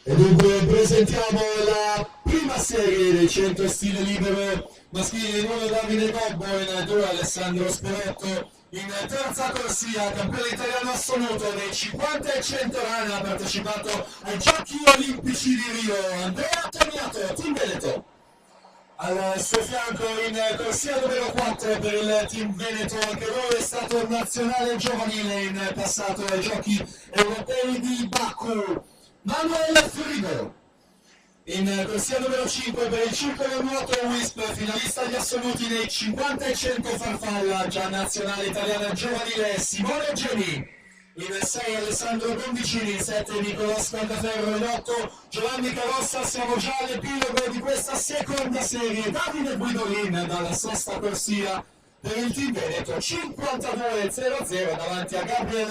E dunque presentiamo la prima serie del centro stile libero maschile di nuovo Davide Gobbo in due Alessandro Sporetto in terza corsia, campione italiano assoluto dei 50 e 100 rana, ha partecipato ai Giochi Olimpici di Rio, Andrea Toniato, Team Veneto. Al suo fianco in corsia numero 4 per il Team Veneto, anche lui è stato nazionale giovanile in passato ai Giochi Europei di Baku, Manuel Frigo. In corsia numero 5 per il circolo nuoto Wisp, finalista agli assoluti nei 50 e 100 farfalla, già nazionale italiana giovanile Simone Geni. In 6 Alessandro Gondicini, in 7 Nicolò Scandaferro, in 8 Giovanni Carossa. Siamo già all'epilogo di questa seconda serie. Davide Guidolin dalla sesta corsia per il Team Veneto, 52-0-0 davanti a Gabriele